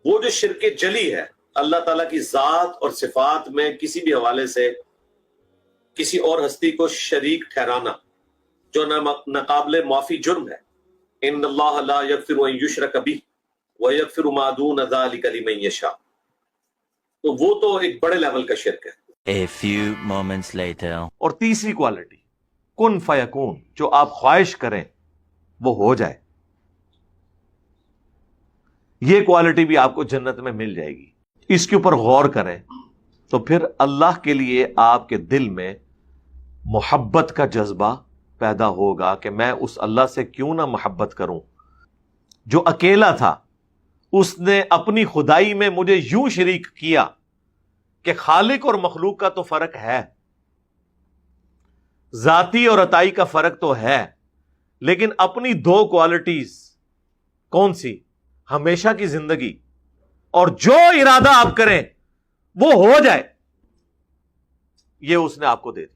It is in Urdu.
وہ جو شرک جلی ہے، اللہ تعالیٰ کی ذات اور صفات میں کسی بھی حوالے سے کسی اور ہستی کو شریک ٹھہرانا، جو ناقابل معافی جرم ہے. ان اللہ لا یغفر ان یشرک بہ ویغفر ما دون ذلک لمن یشاء. تو وہ تو ایک بڑے لیول کا شرک ہے. A few moments later. اور تیسری کوالٹی کن فیکون، جو آپ خواہش کریں وہ ہو جائے. یہ کوالٹی بھی آپ کو جنت میں مل جائے گی. اس کے اوپر غور کریں تو پھر اللہ کے لیے آپ کے دل میں محبت کا جذبہ پیدا ہوگا کہ میں اس اللہ سے کیوں نہ محبت کروں جو اکیلا تھا. اس نے اپنی خدائی میں مجھے یوں شریک کیا کہ خالق اور مخلوق کا تو فرق ہے، ذاتی اور عطائی کا فرق تو ہے، لیکن اپنی دو کوالٹیز کون سی؟ ہمیشہ کی زندگی اور جو ارادہ آپ کریں وہ ہو جائے، یہ اس نے آپ کو دے دی.